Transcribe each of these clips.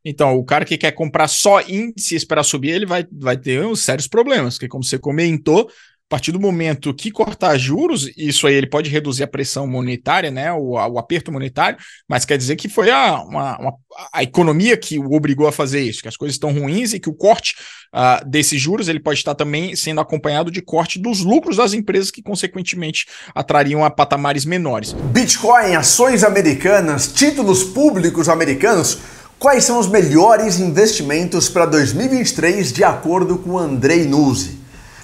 Então, o cara que quer comprar só índice e esperar subir, ele vai ter uns sérios problemas, porque como você comentou, a partir do momento que cortar juros, isso aí ele pode reduzir a pressão monetária, né, o aperto monetário, mas quer dizer que foi a economia que o obrigou a fazer isso, que as coisas estão ruins e que o corte desses juros ele pode estar também sendo acompanhado de corte dos lucros das empresas que, consequentemente, atrariam a patamares menores. Bitcoin, ações americanas, títulos públicos americanos. Quais são os melhores investimentos para 2023 de acordo com Andrei Nuzzi?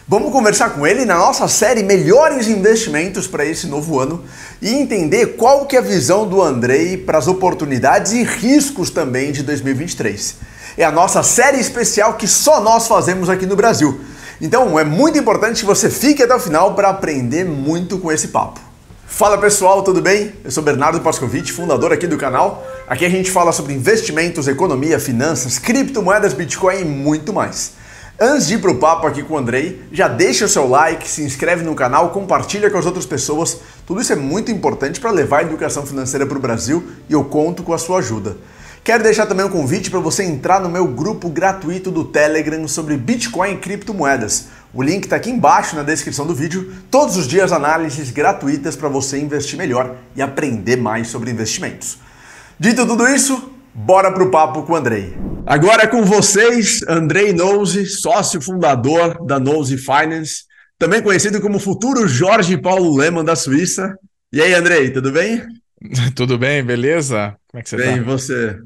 Vamos conversar com ele na nossa série Melhores Investimentos para esse novo ano e entender qual que é a visão do Andrei para as oportunidades e riscos também de 2023. É a nossa série especial que só nós fazemos aqui no Brasil. Então é muito importante que você fique até o final para aprender muito com esse papo. Fala pessoal, tudo bem? Eu sou Bernardo Pascovitch, fundador aqui do canal. Aqui a gente fala sobre investimentos, economia, finanças, criptomoedas, Bitcoin e muito mais. Antes de ir para o papo aqui com o Andrei, já deixa o seu like, se inscreve no canal, compartilha com as outras pessoas. Tudo isso é muito importante para levar a educação financeira para o Brasil e eu conto com a sua ajuda. Quero deixar também um convite para você entrar no meu grupo gratuito do Telegram sobre Bitcoin e criptomoedas. O link está aqui embaixo na descrição do vídeo. Todos os dias análises gratuitas para você investir melhor e aprender mais sobre investimentos. Dito tudo isso, bora pro papo com o Andrei. Agora é com vocês, Andrei Nuzzi, sócio fundador da Nuzzi Finance, também conhecido como futuro Jorge Paulo Lemann da Suíça. E aí, Andrei, tudo bem? Tudo bem, beleza? Como é que você tá? Bem, e você?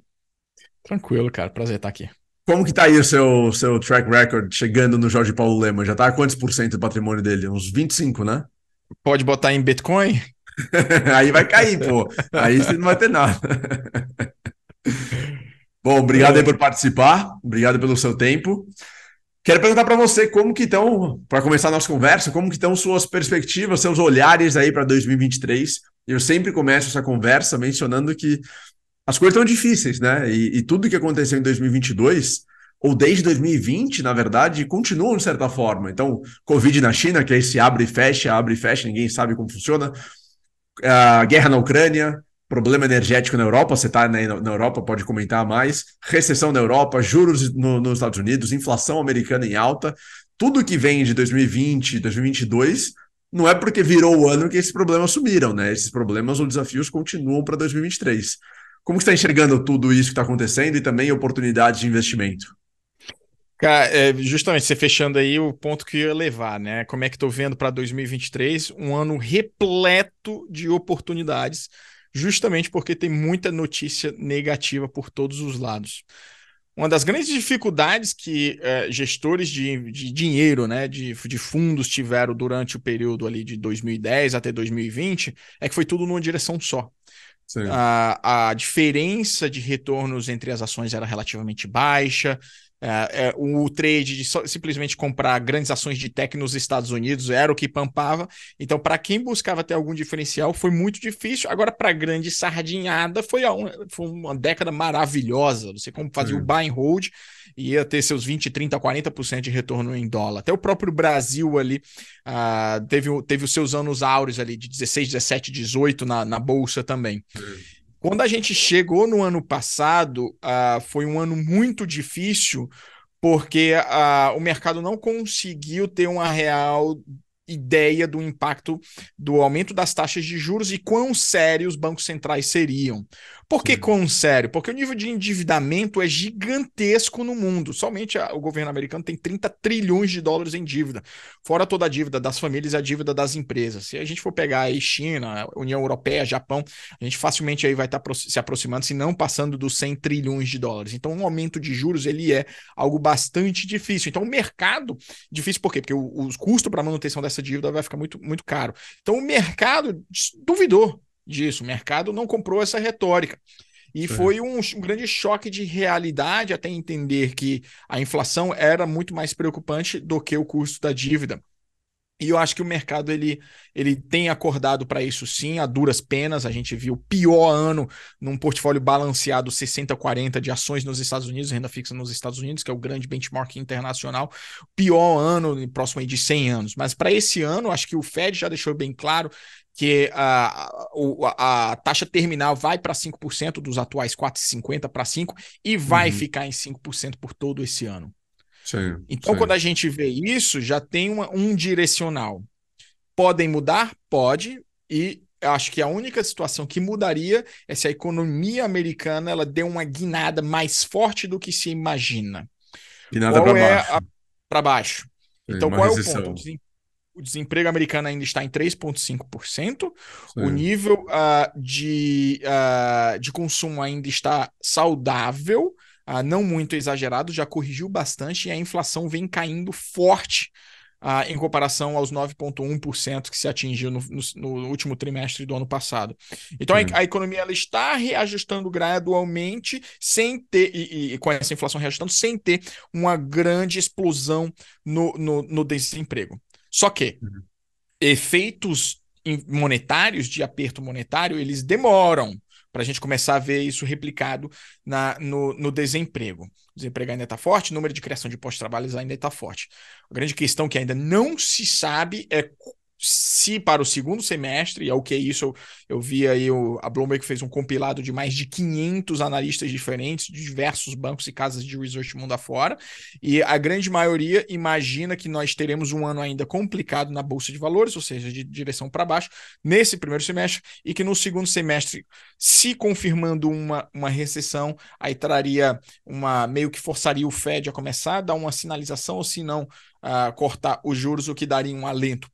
Tranquilo, cara. Prazer estar aqui. Como que tá aí o seu track record chegando no Jorge Paulo Lemann? Já tá a quantos por cento do patrimônio dele? Uns 25, né? Pode botar em Bitcoin? Aí vai cair, pô. Aí você não vai ter nada. Bom, obrigado aí por participar. Obrigado pelo seu tempo. Quero perguntar para você como que estão, para começar a nossa conversa, como que estão suas perspectivas, seus olhares aí para 2023. Eu sempre começo essa conversa mencionando que as coisas estão difíceis, né? E tudo que aconteceu em 2022, ou desde 2020, na verdade, continuam de certa forma. Então, Covid na China, que é esse abre e fecha, ninguém sabe como funciona. A guerra na Ucrânia, problema energético na Europa, você está na Europa, pode comentar mais. Recessão na Europa, juros nos Estados Unidos, inflação americana em alta. Tudo que vem de 2020, 2022, não é porque virou o ano que esses problemas sumiram, né? Esses problemas ou desafios continuam para 2023. Como que você está enxergando tudo isso que está acontecendo e também oportunidades de investimento? Cara, justamente você fechando aí o ponto que eu ia levar, né? Como é que estou vendo para 2023? Um ano repleto de oportunidades, justamente porque tem muita notícia negativa por todos os lados. Uma das grandes dificuldades que gestores de dinheiro, né, de fundos tiveram durante o período ali de 2010 até 2020 é que foi tudo numa direção só. Sim. A diferença de retornos entre as ações era relativamente baixa. O trade de simplesmente comprar grandes ações de tech nos Estados Unidos era o que pampava. Então, para quem buscava ter algum diferencial, foi muito difícil. Agora, para grande sardinhada, foi uma década maravilhosa. Você como fazia o buy and hold, ia ter seus 20, 30, 40% de retorno em dólar. Até o próprio Brasil ali teve os seus anos áureos ali de 16, 17, 18 na Bolsa também. Quando a gente chegou no ano passado, foi um ano muito difícil, porque o mercado não conseguiu ter uma real ideia do impacto do aumento das taxas de juros e quão sérios os bancos centrais seriam. Por que quão sério? Porque o nível de endividamento é gigantesco no mundo. Somente o governo americano tem 30 trilhões de dólares em dívida, fora toda a dívida das famílias e a dívida das empresas. Se a gente for pegar aí China, União Europeia, Japão, a gente facilmente aí vai estar se aproximando, se não passando dos 100 trilhões de dólares. Então, um aumento de juros, ele é algo bastante difícil. Então, o mercado, difícil por quê? Porque os custos para manutenção dessa dívida vai ficar muito, muito caro. Então, o mercado duvidou disso, o mercado não comprou essa retórica. E foi um grande choque de realidade até entender que a inflação era muito mais preocupante do que o custo da dívida. E eu acho que o mercado ele tem acordado para isso sim, a duras penas. A gente viu o pior ano num portfólio balanceado 60-40 de ações nos Estados Unidos, renda fixa nos Estados Unidos, que é o grande benchmark internacional. Pior ano próximo aí de 100 anos. Mas para esse ano, acho que o Fed já deixou bem claro que a taxa terminal vai para 5% dos atuais 4,50 para 5% e vai Uhum. ficar em 5% por todo esse ano. Sim, Então, quando sim. a gente vê isso, já tem um direcional. Podem mudar? Pode. E acho que a única situação que mudaria é se a economia americana ela deu uma guinada mais forte do que se imagina. E nada para Qual é baixo. a para baixo? Sim, Então, uma qual é o ponto? recessão. O desemprego americano ainda está em 3,5%. O Sim, nível de consumo ainda está saudável, não muito exagerado, já corrigiu bastante e a inflação vem caindo forte em comparação aos 9,1% que se atingiu no último trimestre do ano passado. Então sim, a economia ela está reajustando gradualmente, sem ter, e com essa inflação reajustando, sem ter uma grande explosão no desemprego. Só que uhum, efeitos monetários, de aperto monetário, eles demoram para a gente começar a ver isso replicado no desemprego. O desemprego ainda está forte, o número de criação de postos de trabalho ainda está forte. A grande questão que ainda não se sabe é se para o segundo semestre, e é o que é isso, eu vi aí, a Bloomberg fez um compilado de mais de 500 analistas diferentes, de diversos bancos e casas de research mundo afora, e a grande maioria imagina que nós teremos um ano ainda complicado na Bolsa de Valores, ou seja, de direção para baixo, nesse primeiro semestre, e que no segundo semestre, se confirmando uma recessão, aí traria meio que forçaria o Fed a começar a dar uma sinalização, ou se não, cortar os juros, o que daria um alento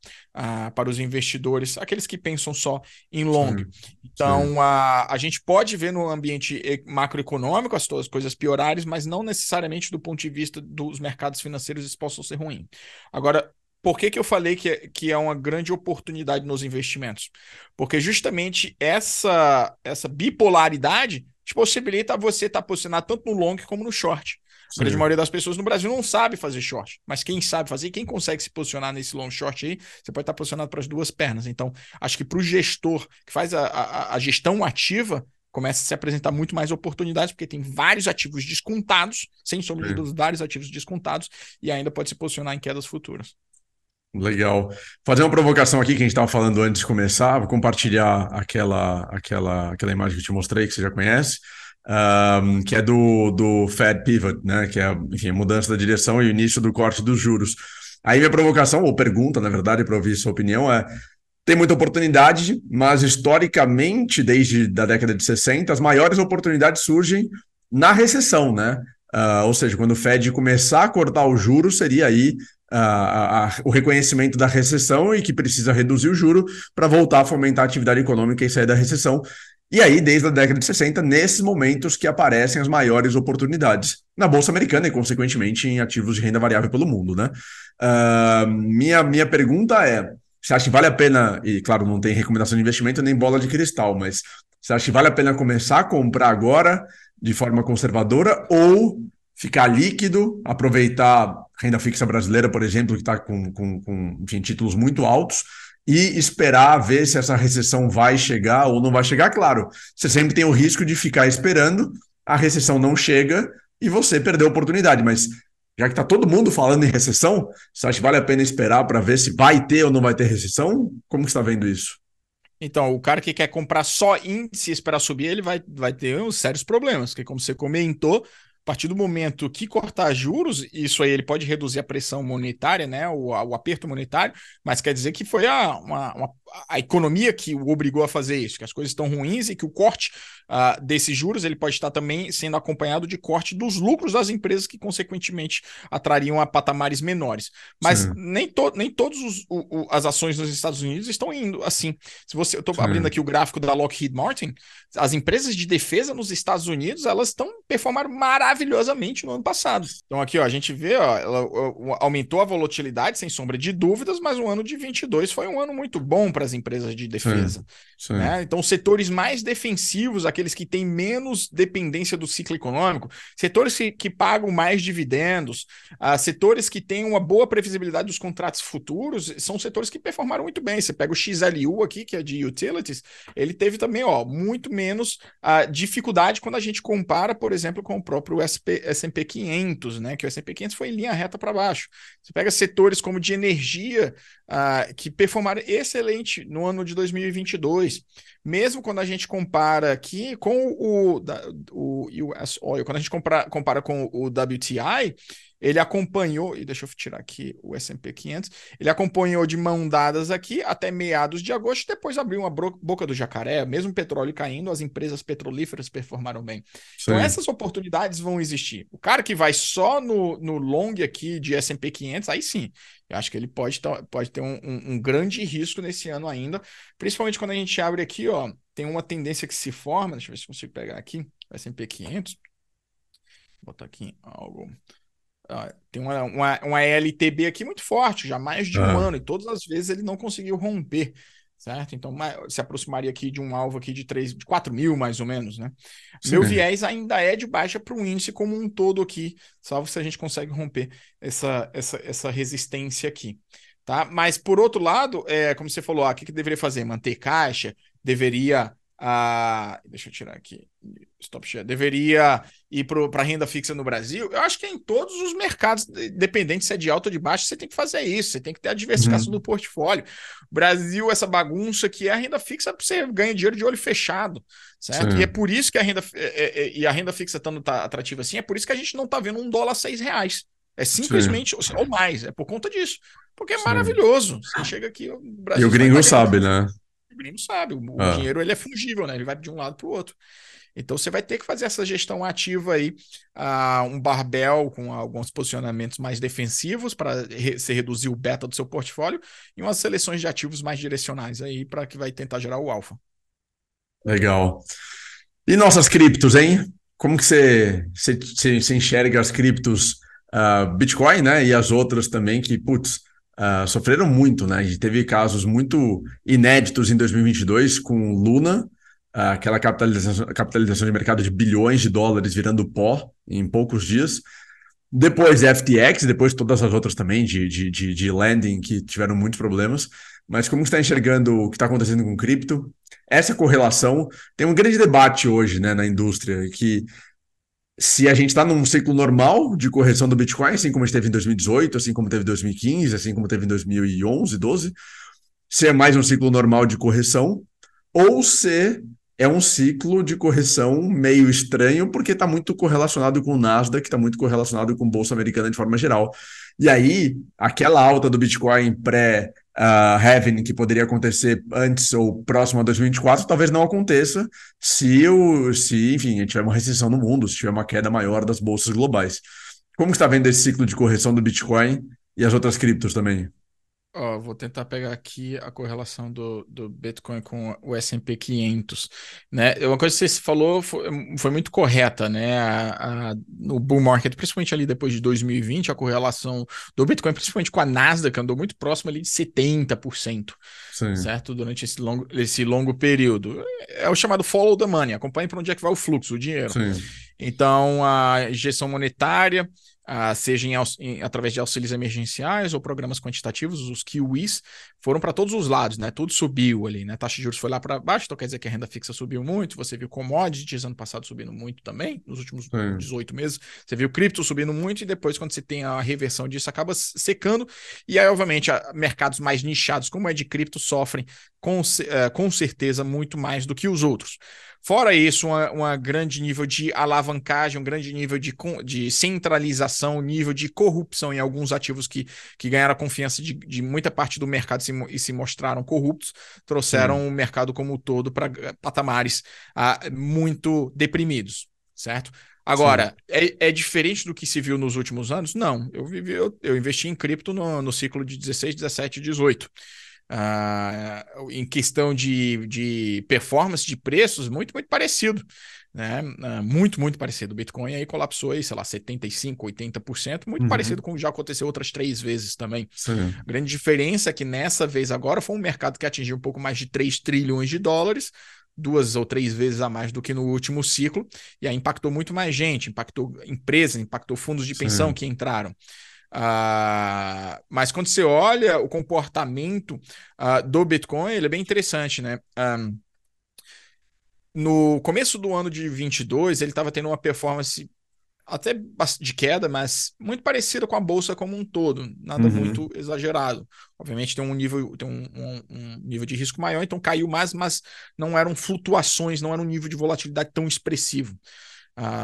para os investidores, aqueles que pensam só em long. sim, sim, Então, a gente pode ver no ambiente macroeconômico as coisas piorarem, mas não necessariamente do ponto de vista dos mercados financeiros isso possa ser ruim. Agora, por que eu falei que é uma grande oportunidade nos investimentos? Porque justamente essa bipolaridade te possibilita você estar posicionado tanto no long como no short. A grande sim. maioria das pessoas no Brasil não sabe fazer short, mas quem sabe fazer, quem consegue se posicionar nesse long short aí, você pode estar posicionado para as duas pernas. Então, acho que para o gestor que faz a gestão ativa, começa a se apresentar muito mais oportunidades, porque tem vários ativos descontados, sem sombra de Sim. dúvida, vários ativos descontados, e ainda pode se posicionar em quedas futuras. Legal. Fazer uma provocação aqui que a gente estava falando antes de começar, vou compartilhar aquela imagem que eu te mostrei, que você já conhece, que é do Fed Pivot, né? Que é, enfim, a mudança da direção e o início do corte dos juros. Aí minha provocação, ou pergunta, na verdade, para ouvir sua opinião, é: tem muita oportunidade, mas historicamente, desde a década de 60, as maiores oportunidades surgem na recessão, né? Ou seja, quando o Fed começar a cortar os juros, seria aí o reconhecimento da recessão e que precisa reduzir o juro para voltar a fomentar a atividade econômica e sair da recessão. E aí, desde a década de 60, nesses momentos que aparecem as maiores oportunidades na Bolsa Americana e, consequentemente, em ativos de renda variável pelo mundo, né? Minha pergunta é: você acha que vale a pena, e claro, não tem recomendação de investimento nem bola de cristal, mas você acha que vale a pena começar a comprar agora de forma conservadora ou ficar líquido, aproveitar renda fixa brasileira, por exemplo, que está com enfim, títulos muito altos, e esperar ver se essa recessão vai chegar ou não vai chegar? Claro, você sempre tem o risco de ficar esperando, a recessão não chega e você perder a oportunidade, mas já que está todo mundo falando em recessão, você acha que vale a pena esperar para ver se vai ter ou não vai ter recessão? Como que você está vendo isso? Então, o cara que quer comprar só índice e esperar subir, ele vai ter uns sérios problemas, porque como você comentou, a partir do momento que cortar juros, isso aí ele pode reduzir a pressão monetária, né, o aperto monetário, mas quer dizer que foi a economia que o obrigou a fazer isso, que as coisas estão ruins e que o corte desses juros ele pode estar também sendo acompanhado de corte dos lucros das empresas que, consequentemente, atrariam a patamares menores. Mas Sim, nem todas as ações nos Estados Unidos estão indo assim. Eu estou abrindo sim, aqui o gráfico da Lockheed Martin, as empresas de defesa nos Estados Unidos, elas estão performaram maravilhosamente no ano passado. Então aqui, ó, a gente vê, ó, ela aumentou a volatilidade, sem sombra de dúvidas, mas o ano de 22 foi um ano muito bom para as empresas de Sim, defesa. sim. Né? Então, os setores mais defensivos, aqueles que têm menos dependência do ciclo econômico, setores que pagam mais dividendos, setores que têm uma boa previsibilidade dos contratos futuros, são setores que performaram muito bem. Você pega o XLU aqui, que é de utilities, ele teve também muito menos dificuldade quando a gente compara, por exemplo, com o próprio S&P 500, né? Que o S&P 500 foi em linha reta para baixo. Você pega setores como de energia, que performaram excelente no ano de 2022. Mesmo quando a gente compara aqui com o US Oil, quando a gente compara com o WTI, ele acompanhou, e deixa eu tirar aqui o S&P 500, ele acompanhou de mão dadas aqui até meados de agosto, depois abriu uma boca do jacaré, mesmo petróleo caindo, as empresas petrolíferas performaram bem. Então Sim. essas oportunidades vão existir. O cara que vai só no long aqui de S&P 500, aí sim, eu acho que ele pode ter um grande risco nesse ano ainda, principalmente quando a gente abre aqui, ó, tem uma tendência que se forma, deixa eu ver se consigo pegar aqui, o S&P 500, vou botar aqui algo... tem uma LTB aqui muito forte, já há mais de um Ah, ano, e todas as vezes ele não conseguiu romper, certo? Então se aproximaria aqui de um alvo aqui de 4 mil, mais ou menos, né? Meu sim. viés ainda é de baixa para o índice como um todo aqui, salvo se a gente consegue romper essa resistência aqui, tá? Mas, por outro lado, como você falou, o que deveria fazer? Manter caixa? Deveria... deixa eu tirar aqui. Stop share. Deveria ir para renda fixa no Brasil? Eu acho que em todos os mercados, dependente se é de alta ou de baixa, você tem que fazer isso, você tem que ter a diversificação do Uhum. portfólio. Brasil, essa bagunça que é a renda fixa, você ganha dinheiro de olho fechado, certo? E é Sim, por isso que a renda fixa estando atrativa assim, é por isso que a gente não está vendo um dólar R$ 6. É sim, simplesmente, ou mais, é por conta disso. Porque é sim. maravilhoso. Você chega aqui, o E o Brasil só vai gringo estar ganhando. sabe, né? O gringo sabe, o Ah, dinheiro ele é fungível, né? Ele vai de um lado para o outro. Então você vai ter que fazer essa gestão ativa aí, um barbell com alguns posicionamentos mais defensivos para você reduzir o beta do seu portfólio e umas seleções de ativos mais direcionais aí para que vai tentar gerar o alfa. legal. E nossas criptos, hein? Como que você enxerga as criptos, Bitcoin, né? E as outras também que, putz, sofreram muito, né? A gente teve casos muito inéditos em 2022 com Luna, aquela capitalização de mercado de bilhões de dólares virando pó em poucos dias. Depois FTX, depois todas as outras também de lending que tiveram muitos problemas. Mas como você está enxergando o que está acontecendo com cripto? Essa correlação tem um grande debate hoje, né, na indústria, que se a gente está num ciclo normal de correção do Bitcoin, assim como a gente teve em 2018, assim como teve em 2015, assim como teve em 2011, 12, se é mais um ciclo normal de correção, ou se é um ciclo de correção meio estranho, porque está muito correlacionado com o Nasdaq, está muito correlacionado com a Bolsa Americana de forma geral. E aí, aquela alta do Bitcoin pré-halving que poderia acontecer antes ou próximo a 2024, talvez não aconteça se, enfim, a gente tiver uma recessão no mundo, se tiver uma queda maior das bolsas globais. Como está vendo esse ciclo de correção do Bitcoin e as outras criptos também? Ó, vou tentar pegar aqui a correlação do Bitcoin com o S&P 500, né? Uma coisa que você falou foi muito correta, né? No bull market, principalmente ali depois de 2020, a correlação do Bitcoin, principalmente com a Nasdaq, andou muito próximo ali de 70%, Sim, certo? Durante esse longo período. É o chamado follow the money, acompanhe para onde é que vai o fluxo, o dinheiro. sim, Então, a injeção monetária, seja através de auxílios emergenciais ou programas quantitativos, os QEs, foram para todos os lados, né? Tudo subiu ali, né? A taxa de juros foi lá para baixo, então quer dizer que a renda fixa subiu muito. Você viu commodities ano passado subindo muito também, nos últimos sim, 18 meses. Você viu cripto subindo muito e depois, quando você tem a reversão disso, acaba secando. E aí, obviamente, mercados mais nichados, como é de cripto, sofrem com certeza muito mais do que os outros. Fora isso, uma grande nível de alavancagem, um grande nível de centralização, nível de corrupção em alguns ativos que ganharam a confiança de muita parte do mercado e se mostraram corruptos, trouxeram sim, o mercado como um todo para patamares muito deprimidos, certo? sim. Agora, é diferente do que se viu nos últimos anos? Não, eu investi em cripto no ciclo de 16, 17 e 18. Em questão de performance de preços, muito, muito parecido. né? Muito, muito parecido. O Bitcoin aí colapsou aí, sei lá, 75%, 80%, muito parecido Uhum. com o que já aconteceu outras 3 vezes também. Sim. A grande diferença é que nessa vez agora foi um mercado que atingiu um pouco mais de 3 trilhões de dólares, 2 ou 3 vezes a mais do que no último ciclo, e aí impactou muito mais gente, impactou empresas, impactou fundos de pensão Sim. que entraram. Mas quando você olha o comportamento do Bitcoin, ele é bem interessante, né? No começo do ano de 22, ele estava tendo uma performance até de queda, mas muito parecida com a bolsa como um todo, nada muito Uhum. exagerado. Obviamente tem um nível, tem um nível de risco maior, então caiu mais, mas não eram flutuações, não era um nível de volatilidade tão expressivo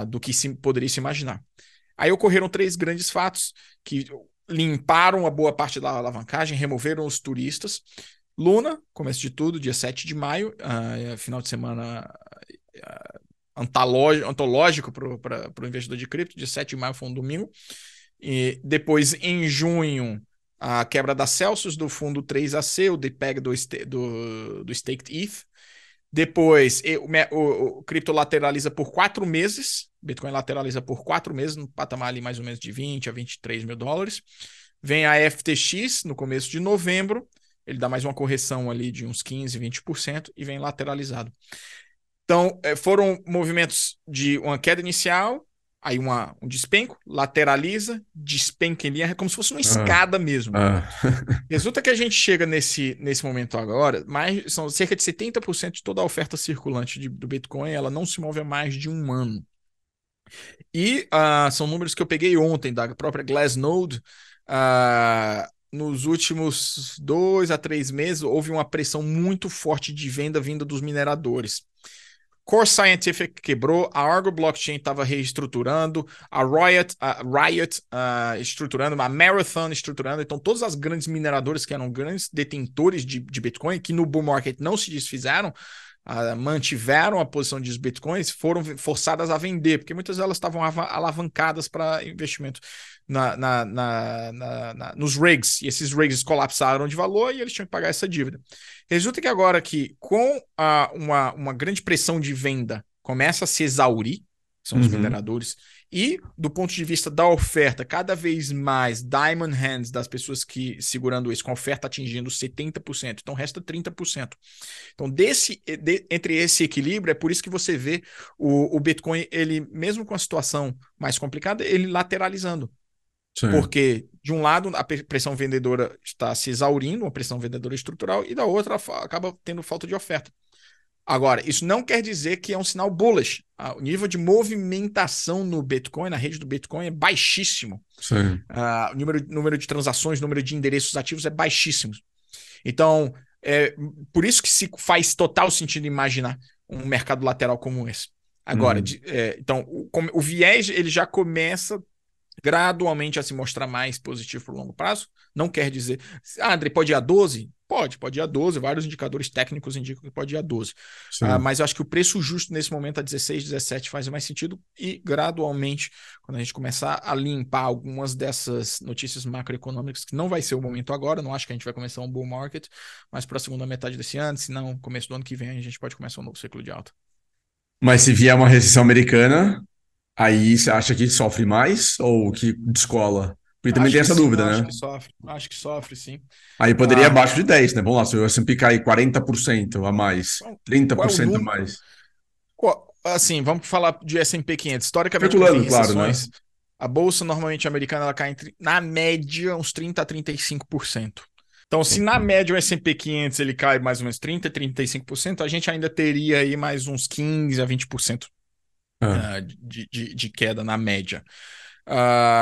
do que poderia se imaginar. Aí ocorreram 3 grandes fatos que limparam a boa parte da alavancagem, removeram os turistas. Luna, começo de tudo, dia 7 de maio, final de semana antológico para o investidor de cripto, dia 7 de maio foi um domingo. E depois, em junho, a quebra da Celsius do fundo 3AC, o DPEG do Staked ETH. Depois, o cripto lateraliza por 4 meses. Bitcoin lateraliza por 4 meses, no patamar ali mais ou menos de 20 a 23 mil dólares. Vem a FTX no começo de novembro. Ele dá mais uma correção ali de uns 15, 20% e vem lateralizado. Então, foram movimentos de uma queda inicial, aí um despenco, lateraliza, despenca em linha, como se fosse uma Ah, escada mesmo. ah. Resulta que a gente chega nesse momento agora, são cerca de 70% de toda a oferta circulante do Bitcoin, ela não se move há mais de um ano. E são números que eu peguei ontem da própria Glassnode. Nos últimos 2 a 3 meses, houve uma pressão muito forte de venda vinda dos mineradores. Core Scientific quebrou, a Argo Blockchain estava reestruturando, a Riot estruturando, a Marathon estruturando. Então, todas as grandes mineradoras que eram grandes detentores de Bitcoin, que no bull market não se desfizeram, mantiveram a posição de bitcoins, foram forçadas a vender, porque muitas delas estavam alavancadas para investimento nos rigs, e esses rigs colapsaram de valor e eles tinham que pagar essa dívida. Resulta que agora que com uma grande pressão de venda começa a se exaurir, são os Uhum. mineradores, e do ponto de vista da oferta, cada vez mais diamond hands das pessoas que segurando isso, com a oferta atingindo 70%, então resta 30%. Então, entre esse equilíbrio, é por isso que você vê o Bitcoin, ele, mesmo com a situação mais complicada, ele lateralizando. Sim. Porque, de um lado, a pressão vendedora está se exaurindo, uma pressão vendedora estrutural, e da outra, acaba tendo falta de oferta. Agora, isso não quer dizer que é um sinal bullish. O nível de movimentação no Bitcoin, na rede do Bitcoin, é baixíssimo. Sim. O número de transações, número de endereços ativos é baixíssimo. Então, por isso que se faz total sentido imaginar um mercado lateral como esse. Agora, Uhum. então, o viés ele já começa gradualmente a se mostrar mais positivo para o longo prazo. Não quer dizer... André, pode ir a 12? Pode ir a 12. Vários indicadores técnicos indicam que pode ir a 12. Sim. Mas eu acho que o preço justo nesse momento a 16, 17 faz mais sentido e gradualmente, quando a gente começar a limpar algumas dessas notícias macroeconômicas, que não vai ser o momento agora, não acho que a gente vai começar um bull market, mas para a segunda metade desse ano, se não, começo do ano que vem, a gente pode começar um novo ciclo de alta. Mas se vier uma recessão americana, aí você acha que sofre mais ou que descola? Porque também Acho tem que essa sim, dúvida, acho né? que sofre. Acho que sofre, sim. Aí poderia ir Ah, abaixo de 10, né? Vamos lá, se o S&P cair 40% a mais, trinta qual por é o cento a número? mais. Assim, vamos falar de S&P 500. Historicamente, quando tem Especulando, claro, né? recessões, a bolsa normalmente americana ela cai na média, uns 30 a 35%. Então, se na média o S&P 500 ele cai mais ou menos 30 a 35%, a gente ainda teria aí mais uns 15 a 20% Ah, de queda na média.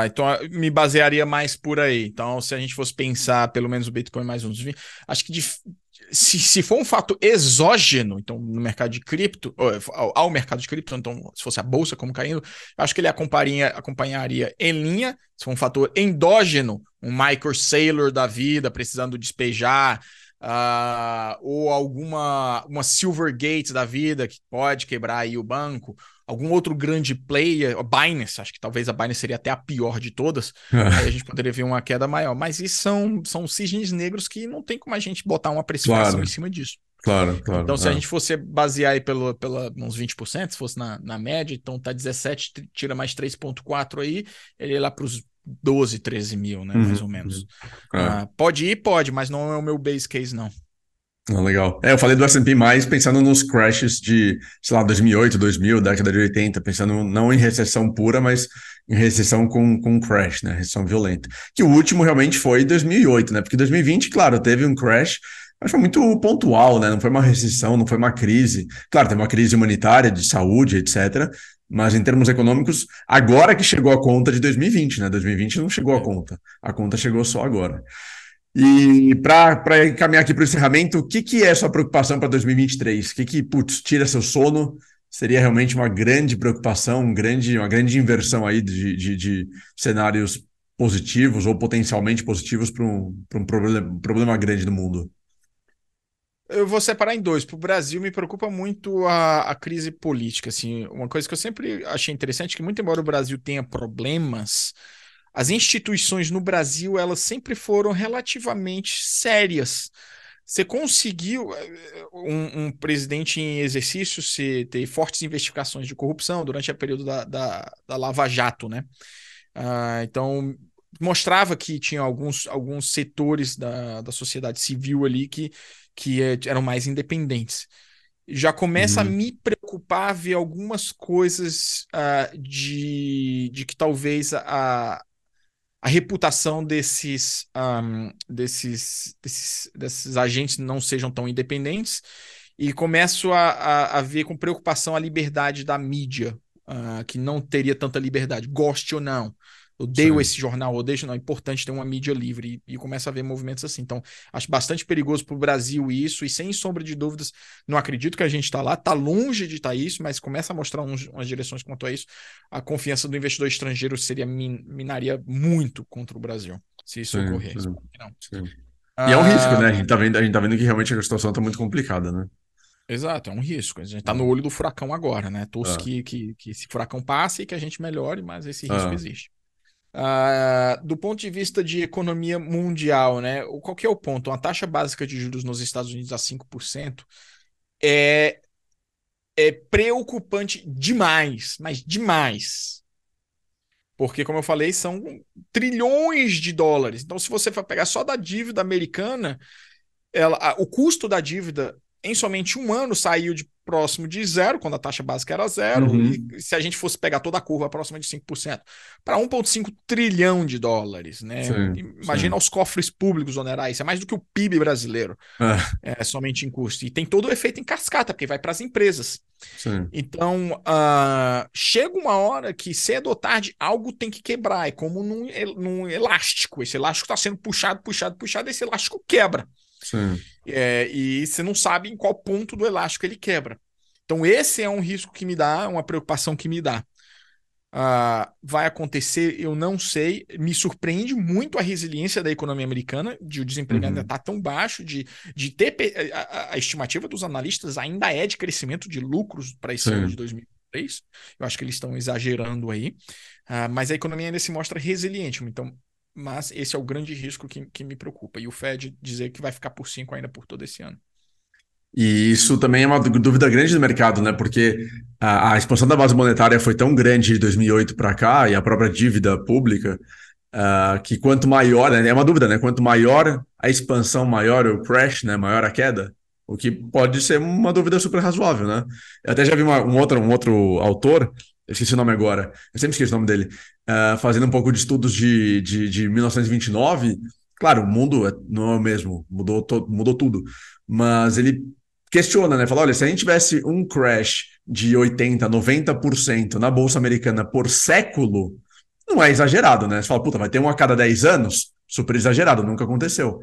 Então, eu me basearia mais por aí. Então, se a gente fosse pensar pelo menos o Bitcoin mais uns 20, acho que se for um fato exógeno, então no mercado de cripto, ao mercado de cripto, então se fosse a bolsa como caindo, acho que ele acompanharia em linha. Se for um fator endógeno, um Michael Saylor da vida precisando despejar, ou uma Silvergate da vida que pode quebrar aí o banco, algum outro grande player, a Binance, acho que talvez a Binance seria até a pior de todas, aí a ah, gente poderia ver uma queda maior. Mas isso são cisnes negros que não tem como a gente botar uma precificação em claro. cima disso. Claro, claro. Então, se a gente fosse basear aí pela uns 20%, se fosse na média, então tá 17, tira mais 3,4 aí, ele é lá para os 12, 13 mil, né? Mais Uhum, ou uhum. menos. É. Pode ir, pode, mas não é o meu base case, não. Ah, legal. Eu falei do S&P mais pensando nos crashes de, sei lá, 2008, 2000, década de 80, pensando não em recessão pura, mas em recessão com crash, né? Recessão violenta. Que o último realmente foi 2008, né? Porque 2020, claro, teve um crash, mas foi muito pontual, né? Não foi uma recessão, não foi uma crise. Claro, teve uma crise humanitária, de saúde, etc. Mas em termos econômicos, agora que chegou a conta de 2020, né? 2020 não chegou a É. conta. A conta chegou só agora. E para encaminhar aqui para o encerramento, o que, que é sua preocupação para 2023? O que, putz, tira seu sono? Seria realmente uma grande preocupação, uma grande inversão aí de cenários positivos ou potencialmente positivos para um problema grande do mundo. Eu vou separar em dois. Para o Brasil, me preocupa muito a crise política. Assim, uma coisa que eu sempre achei interessante é que, muito embora o Brasil tenha problemas, as instituições no Brasil elas sempre foram relativamente sérias. Você conseguiu um presidente em exercício ter fortes investigações de corrupção durante o período da Lava Jato, né? Então, mostrava que tinha alguns setores da sociedade civil ali que eram mais independentes. Já começa a Uhum, me preocupar ver algumas coisas de que talvez a reputação desses agentes não sejam tão independentes e começo a ver com preocupação a liberdade da mídia, que não teria tanta liberdade, goste ou não. Odeio sim, esse jornal, odeio esse jornal. É importante ter uma mídia livre e começa a ver movimentos assim. Então, acho bastante perigoso para o Brasil isso, e sem sombra de dúvidas, não acredito que a gente está lá, está longe de estar isso, mas começa a mostrar umas direções quanto a isso. A confiança do investidor estrangeiro minaria muito contra o Brasil, se isso sim, ocorrer. sim, Espero que não. sim. E é um risco, Ah, né? A gente tá vendo que realmente a situação está muito complicada, né? exato, é um risco. A gente está no Ah, olho do furacão agora, né? Torço ah, que esse furacão passe e que a gente melhore, mas esse risco ah. existe. Do ponto de vista de economia mundial, né? Qual que é o ponto? Uma taxa básica de juros nos Estados Unidos a 5% é, é preocupante demais, mas demais. Porque, como eu falei, são trilhões de dólares. Então, se você for pegar só da dívida americana, o custo da dívida em somente um ano saiu de próximo de zero, quando a taxa básica era zero, e Uhum. se a gente fosse pegar toda a curva próxima de 5%, para 1,5 trilhão de dólares, né? Sim, Imagina sim. os cofres públicos onerar isso, é mais do que o PIB brasileiro, Ah, somente em custo. E tem todo o efeito em cascata, porque vai para as empresas. sim, Então, chega uma hora que, cedo ou tarde, algo tem que quebrar. É como num elástico. Esse elástico está sendo puxado, puxado, puxado, esse elástico quebra. sim. E você não sabe em qual ponto do elástico ele quebra. Então, esse é um risco que me dá, uma preocupação que me dá. Vai acontecer, eu não sei. Me surpreende muito a resiliência da economia americana, de o desemprego ainda Uhum. estar tão baixo, de ter a estimativa dos analistas ainda é de crescimento de lucros para esse ano de Sim. 2023. Eu acho que eles estão exagerando aí. Mas a economia ainda se mostra resiliente. Então, mas esse é o grande risco que me preocupa. E o Fed dizer que vai ficar por 5 ainda por todo esse ano. E isso também é uma dúvida grande do mercado, né? Porque a expansão da base monetária foi tão grande de 2008 para cá e a própria dívida pública, que quanto maior, né? É uma dúvida, né? Quanto maior a expansão, maior o crash, né? Maior a queda. O que pode ser uma dúvida super razoável, né? Eu até já vi um outro autor, eu esqueci o nome agora, eu sempre esqueço o nome dele, fazendo um pouco de estudos de 1929. Claro, o mundo não é o mesmo, mudou tudo. Mas ele questiona, né? Fala, olha, se a gente tivesse um crash de 80, 90% na Bolsa Americana por século, não é exagerado, né? Você fala, puta, vai ter um a cada 10 anos? Super exagerado, nunca aconteceu.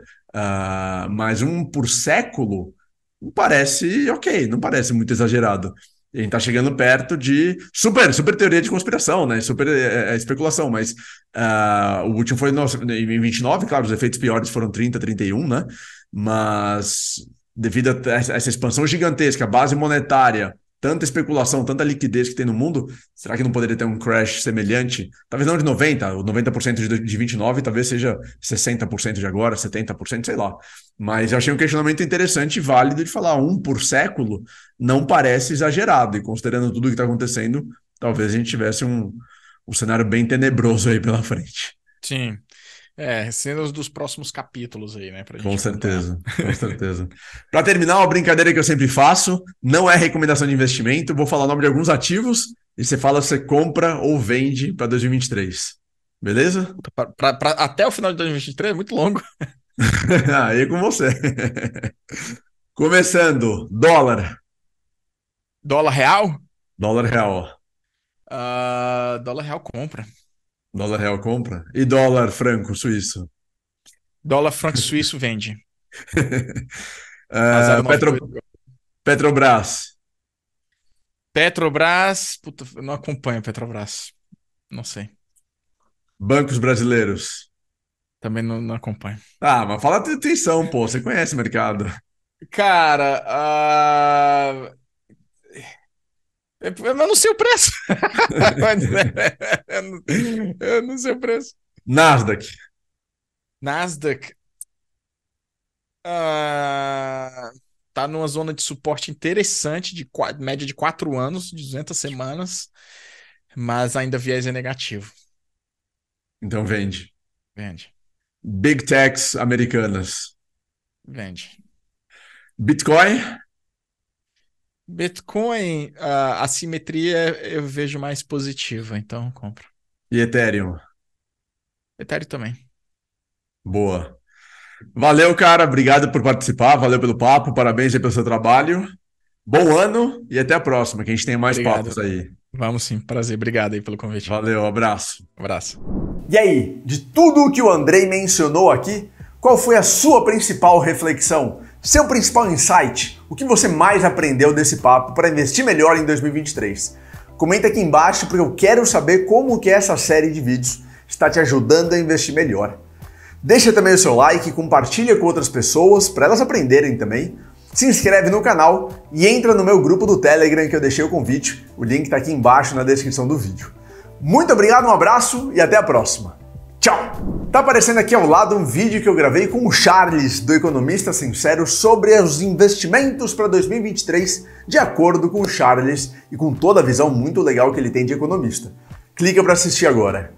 Mas um por século não parece ok, não parece muito exagerado. E a gente tá chegando perto de super teoria de conspiração, né? Super especulação, mas o último foi em 29, claro, os efeitos piores foram 30, 31, né? Mas devido a essa expansão gigantesca, base monetária tanta especulação, tanta liquidez que tem no mundo, será que não poderia ter um crash semelhante? Talvez não de 90%, o 90% de 29 talvez seja 60% de agora, 70%, sei lá. Mas eu achei um questionamento interessante e válido de falar por século não parece exagerado, e considerando tudo o que está acontecendo, talvez a gente tivesse um cenário bem tenebroso aí pela frente. Sim. Cenas dos próximos capítulos aí, né, pra Com gente acompanhar. certeza, com certeza. Para terminar, uma brincadeira que eu sempre faço, não é recomendação de investimento, vou falar o nome de alguns ativos e você fala se você compra ou vende para 2023. Beleza? Até o final de 2023 é muito longo. Aí é com você. Começando, dólar. Dólar real? Dólar real. Dólar real compra. Dólar real compra. E dólar franco suíço. Dólar franco suíço vende. A Ah, 0,98. Petrobras. Petrobras. Puta, eu não acompanho Petrobras. Não sei. Bancos brasileiros. Também não acompanho. Ah, mas fala a atenção, pô. Você conhece o mercado. Cara, eu não sei o preço. Eu não sei o preço. Nasdaq. Nasdaq. ah, tá numa zona de suporte interessante, de média de 4 anos, de 200 semanas, mas ainda viés é negativo. Então vende. Vende, Big Techs americanas. vende. Bitcoin Bitcoin, a simetria eu vejo mais positiva, então compro. e Ethereum. Ethereum também. Boa. Valeu, cara. Obrigado por participar. Valeu pelo papo. Parabéns aí pelo seu trabalho. Bom ano e até a próxima, que a gente tem mais papos Obrigado. aí. Vamos sim, prazer. Obrigado aí pelo convite. Valeu, abraço. Abraço. E aí, de tudo o que o Andrei mencionou aqui, qual foi a sua principal reflexão? Seu principal insight? O que você mais aprendeu desse papo para investir melhor em 2023? Comenta aqui embaixo porque eu quero saber como que essa série de vídeos está te ajudando a investir melhor. Deixa também o seu like, compartilha com outras pessoas para elas aprenderem também. Se inscreve no canal e entra no meu grupo do Telegram que eu deixei o convite. O link está aqui embaixo na descrição do vídeo. Muito obrigado, um abraço e até a próxima. Tchau! Tá aparecendo aqui ao lado um vídeo que eu gravei com o Charles, do Economista Sincero, sobre os investimentos para 2023, de acordo com o Charles e com toda a visão muito legal que ele tem de economista. Clica para assistir agora.